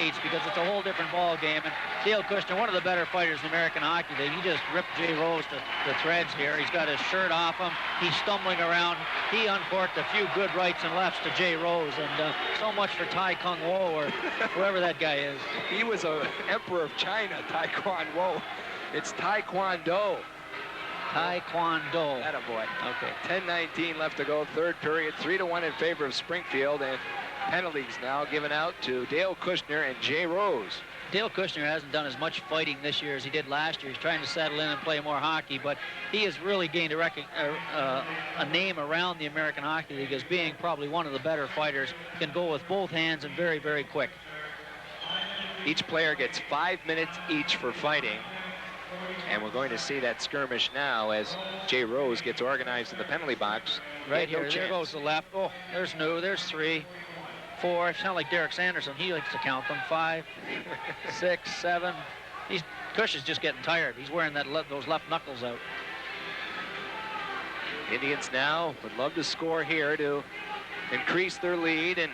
athletes because it's a whole different ball game. And Dale Kushner, one of the better fighters in the American Hockey League, he just ripped Jay Rose to threads here. He's got his shirt off him. He's stumbling around. He uncorked a few good rights and lefts to Jay Rose. And so much for Tai Kung Wo or whoever that guy is. He was an emperor of China, Tai Kwan Wo. It's Taekwondo. Taekwondo. Attaboy. Okay. 10:19 left to go, third period. 3-1 in favor of Springfield, and penalties now given out to Dale Kushner and Jay Rose. Dale Kushner hasn't done as much fighting this year as he did last year. He's trying to settle in and play more hockey, but he has really gained a name around the American Hockey League as being probably one of the better fighters. Can go with both hands and very, very quick. Each player gets 5 minutes each for fighting. And we're going to see that skirmish now as Jay Rose gets organized in the penalty box. Right here, there goes the left. Oh, there's New, there's 3, 4. It's not like Derek Sanderson. He likes to count them. 5, 6, 7. Kush is just getting tired. He's wearing those left knuckles out. Indians now would love to score here to increase their lead and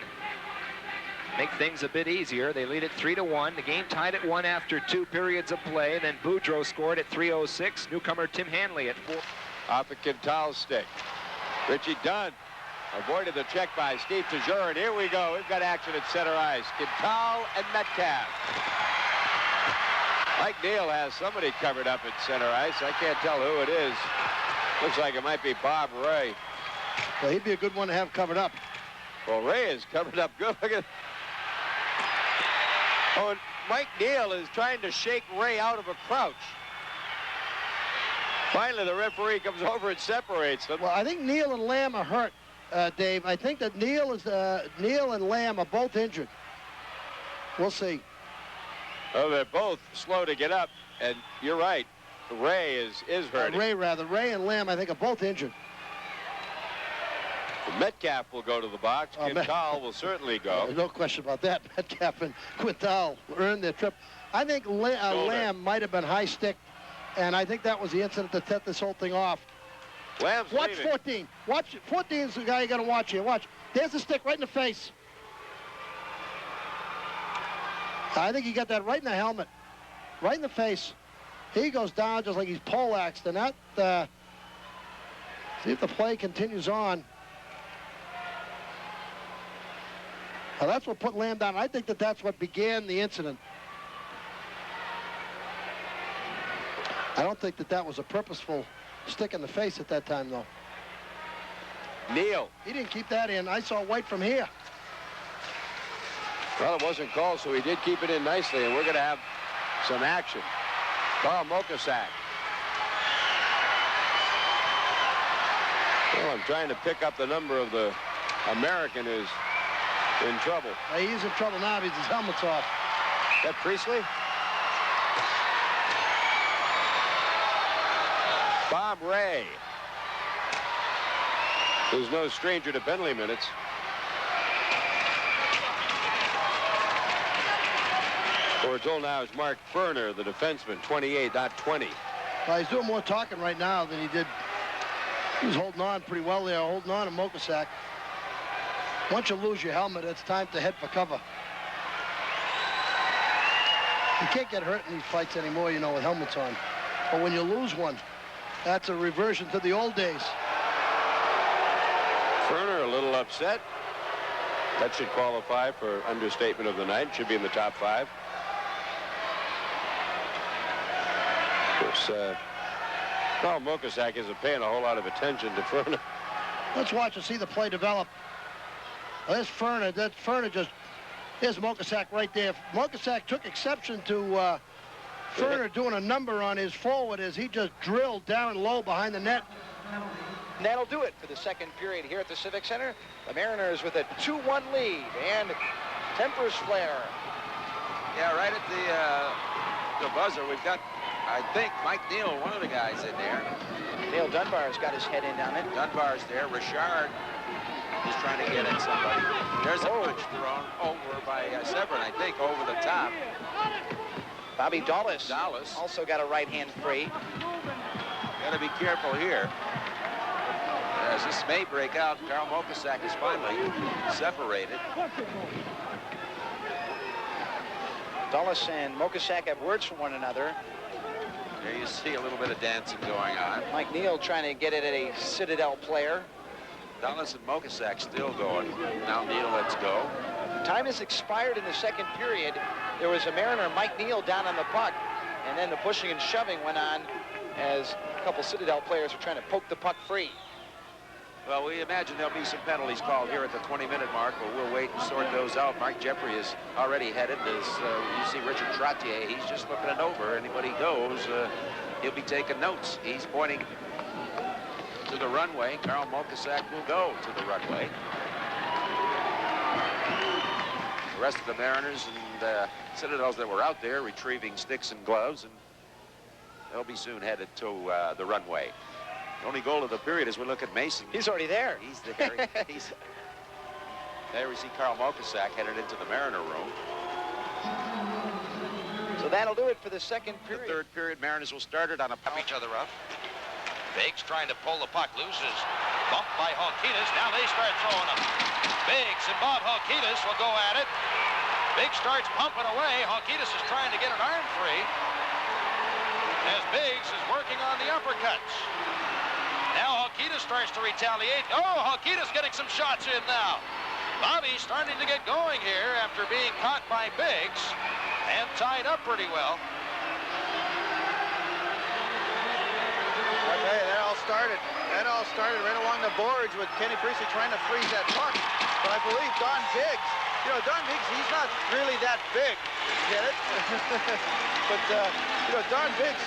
make things a bit easier. They lead at 3-1. The game tied at 1 after 2 periods of play. Then Boudreau scored at 3:06. Newcomer Tim Hanley at 4. Off the Quintal's stick. Richie Dunn avoided the check by Steve Tajur. And here we go. We've got action at center ice. Quintal and Metcalf. Mike Neal has somebody covered up at center ice. I can't tell who it is. Looks like it might be Bob Ray. Well, he'd be a good one to have covered up. Well, Ray is covered up good. Look at. Oh, and Mike Neal is trying to shake Ray out of a crouch. Finally, the referee comes over and separates them. Well, I think Neal and Lamb are hurt, Dave. I think that Neal and Lamb are both injured. We'll see. Oh, they're both slow to get up, and you're right. Ray is hurting. Ray and Lamb, I think, are both injured. Metcalf will go to the box. Quintal will certainly go. There's no question about that. Metcalf and Quintal earned their trip. I think Lamb might have been high-sticked, and I think that was the incident that set this whole thing off. Lamb's watch leaving. 14. Watch 14 is the guy you got to watch here. Watch. There's the stick right in the face. I think he got that right in the helmet. Right in the face. He goes down just like he's poleaxed, and that, see if the play continues on. Now, that's what put Lamb down. I think that that's what began the incident. I don't think that that was a purposeful stick in the face at that time, though. Neal. He didn't keep that in. I saw White from here. Well, it wasn't called, so he did keep it in nicely, and we're going to have some action. Carl Mokosak. Well, I'm trying to pick up the number of the American who's in trouble. He's in trouble now because his helmet's off. Is that Priestley? Bob Ray, who's no stranger to penalty minutes. We're told now is Mark Ferner, the defenseman, 28, not 20. Well, he's doing more talking right now than he did. He was holding on pretty well there, holding on to Mokosak. Once you lose your helmet, it's time to head for cover. You can't get hurt in these fights anymore, you know, with helmets on. But when you lose one, that's a reversion to the old days. Ferner a little upset. That should qualify for understatement of the night. Should be in the top 5. Of course, Carl Mokosak isn't paying a whole lot of attention to Ferner. Let's watch and see the play develop. Well, there's Ferner. That's Ferner just... There's Mokosak right there. Mokosak took exception to Ferner doing a number on his forward as he just drilled down low behind the net. And that'll do it for the second period here at the Civic Center. The Mariners with a 2-1 lead, and Tempers Flare. Yeah, right at the buzzer, we've got, I think, Mike Neal, one of the guys in there. Dale Dunbar's got his head in on it. Dunbar's there. Richard is trying to get at somebody. There's a punch thrown over by Severin, I think, over the top. Bobby Dallas also got a right hand free. Got to be careful here, as this may break out. Carl Mokosak is finally separated. Dulles and Mokosak have words for one another. There you see a little bit of dancing going on. Mike Neal trying to get it at a Citadel player. Dulles and Mokosak still going. Now Neal lets go. Time has expired in the second period. There was a Mariner, Mike Neal, down on the puck, and then the pushing and shoving went on as a couple Citadel players were trying to poke the puck free. Well, we imagine there'll be some penalties called here at the 20-minute mark, but we'll wait and sort those out. Mark Jeffrey is already headed. As you see Richard Trottier, he's just looking it over, and when he goes, he'll be taking notes. He's pointing to the runway. Carl Mokosak will go to the runway. The rest of the Mariners and Citadels that were out there retrieving sticks and gloves, and they'll be soon headed to the runway. The only goal of the period is we look at Mason. He's already there. He's there. There we see Carl Mokosak headed into the Mariner room. So that'll do it for the second The period. third period, Mariners will start it on a Up each other up. Biggs trying to pull the puck loose is bumped by Halkitis. Now they start throwing them. Biggs and Bob Halkitis will go at it. Biggs starts pumping away. Halkitis is trying to get an arm free as Biggs is working on the uppercuts. Now Halkitis starts to retaliate. Oh, Halkitis getting some shots in now. Bobby starting to get going here after being caught by Biggs and tied up pretty well. I'll tell you, that all started right along the boards with Kenny Priestley trying to freeze that puck. But I believe Don Biggs, Don Biggs, he's not really that big, get it? But, Don Biggs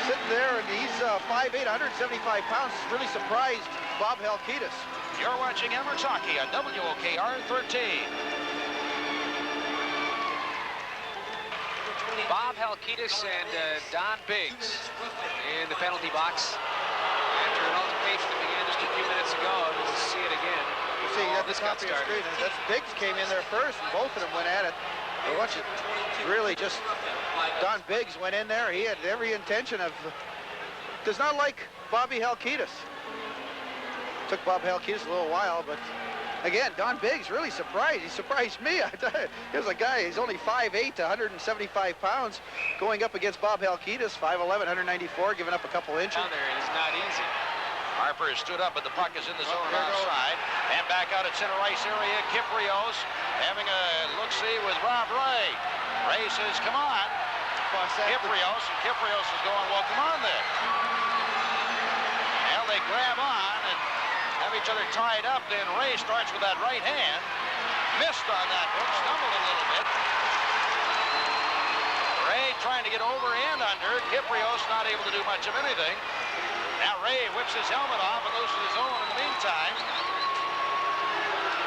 sitting there, and he's 5'8", 175 pounds, really surprised Bob Halkitis. You're watching Emirates Hockey on WOKR 13. Bob Halkitis and Don Biggs in the penalty box. After an altercation that began just a few minutes ago, we'll see it again. You see, at the top of your screen, that's Biggs came in there first, and both of them went at it. But watch it, really just, Don Biggs went in there. He had every intention of, does not like Bobby Halkitis. Took Bob Halkitis a little while, but again, Don Biggs really surprised. He surprised me. I tell you, here's a guy, he's only 5'8", 175 pounds, going up against Bob Halkitis, 5'11", 194, giving up a couple inches. Down there, it's not easy. Harper has stood up, but the puck is in the zone outside. And back out at center ice area, Kiprios having a look-see with Rob Ray. Ray says, come on. Kiprios, and Kiprios is going, well, come on then. Now they grab on and have each other tied up. Then Ray starts with that right hand. Missed on that hook, stumbled a little bit. Ray trying to get over and under. Kiprios not able to do much of anything. Now Ray whips his helmet off and goes to the zone in the meantime.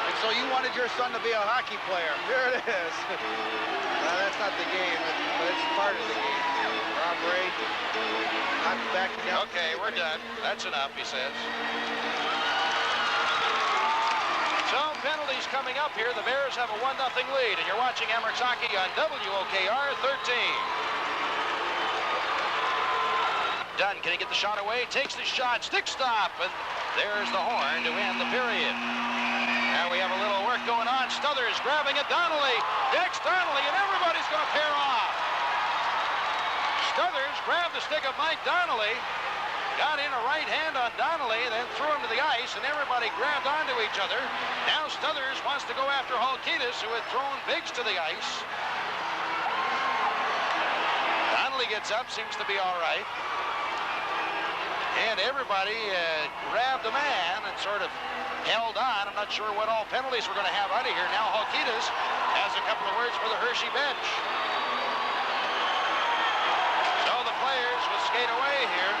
And so you wanted your son to be a hockey player. Here it is. No, that's not the game, but it's part of the game. Rob Ray, knocked back down. Okay, we're done. That's enough, he says. So penalties coming up here. The Bears have a 1-0 lead, and you're watching Emirates Hockey on WOKR 13. Dunn, can he get the shot away? Takes the shot, stick stop, and there's the horn to end the period. Now we have a little work going on. Stothers grabbing at Donnelly. Dex Donnelly, and everybody's going to pair off. Stothers grabbed the stick of Mike Donnelly, got in a right hand on Donnelly, then threw him to the ice, and everybody grabbed onto each other. Now Stothers wants to go after Halkitis, who had thrown Biggs to the ice. Donnelly gets up, seems to be all right. And everybody grabbed a man and sort of held on. I'm not sure what all penalties we're going to have out of here. Now Halkitis has a couple of words for the Hershey bench. So the players will skate away here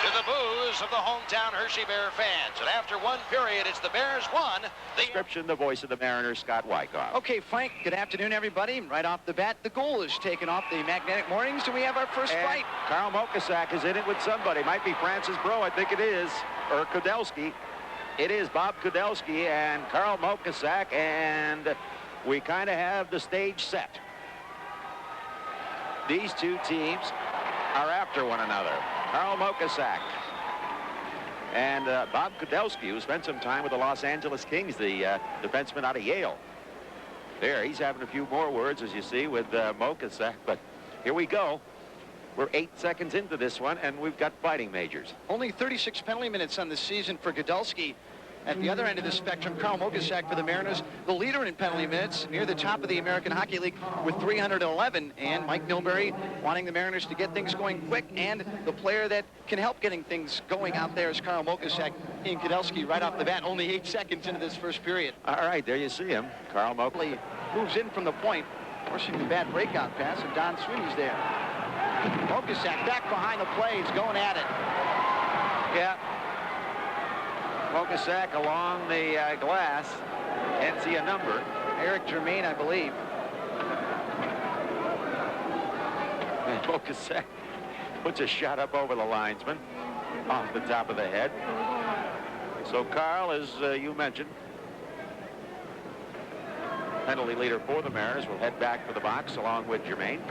to the boos of the hometown Hershey Bear fans. And after one period, it's the Bears 1. Description, the voice of the Mariners, Scott Wyckoff. Okay, Frank, good afternoon, everybody. Right off the bat, the goal is taken off the magnetic moorings, and we have our first fight. Carl Mokosak is in it with somebody. Might be Francis Bro, I think it is, or Kudelski. It is Bob Kudelski and Carl Mokosak, and we kind of have the stage set. These two teams are after one another. Carl Mokosak and Bob Kudelski, who spent some time with the Los Angeles Kings, the defenseman out of Yale. There, he's having a few more words, as you see, with Mokasak. But here we go. We're 8 seconds into this one, and we've got fighting majors. Only 36 penalty minutes on the season for Gudelsky. At the other end of the spectrum, Karl Mokasak for the Mariners, the leader in penalty minutes, near the top of the American Hockey League with 311. And Mike Milbury wanting the Mariners to get things going quick, and the player that can help getting things going out there is Karl Mokasak. And Gudelsky right off the bat, only 8 seconds into this first period. All right, there you see him. Karl Mokasak moves in from the point, forcing the bad breakout pass, and Don Sweeney's there. Mokasak back behind the plays, going at it. Yeah. Mokasak along the glass. Can't see a number. Eric Germain, I believe. And Mokasak puts a shot up over the linesman off the top of the head. So Karl, as you mentioned, penalty leader for the Mariners, will head back for the box along with Germain.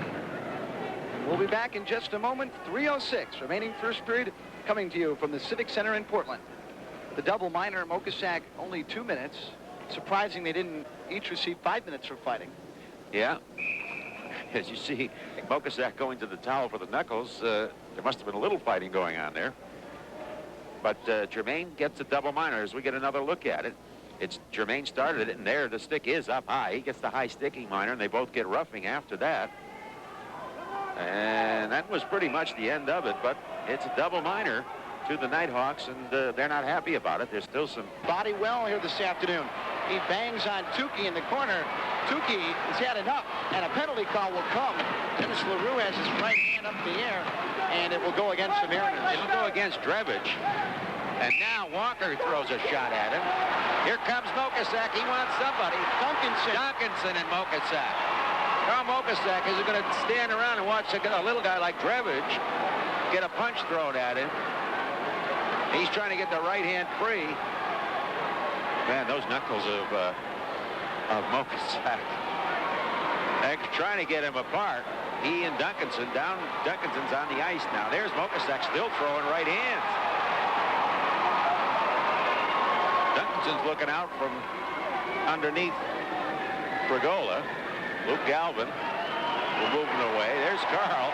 We'll be back in just a moment. 3:06 remaining first period, coming to you from the Civic Center in Portland. The double minor, Mokasak, only 2 minutes. Surprising they didn't each receive 5 minutes for fighting. Yeah. As you see, Mokasak going to the towel for the knuckles. There must have been a little fighting going on there. But Germain gets a double minor as we get another look at it. It's Germain started it, and there the stick is up high. He gets the high sticking minor, and they both get roughing after that. And that was pretty much the end of it, but it's a double minor to the Nighthawks, and they're not happy about it. There's still some body well here this afternoon. He bangs on Tukey in the corner. Tukey has had enough, and a penalty call will come. Dennis LaRue has his right hand up in the air, and it will go against the Mariners. It'll go against Drevich. And now Walker throws a shot at him. Here comes Mokasak. He wants somebody. Duncanson and Mokasak. Karl Mokasak isn't going to stand around and watch a little guy like Drevich get a punch thrown at him. He's trying to get the right hand free. Man, those knuckles of Mokasak. They're trying to get him apart. He and Duncanson down. Duncanson's on the ice now. There's Mokasak still throwing right hands. Duncanson's looking out from underneath Fregola. Luke Galvin will move him away. There's Karl.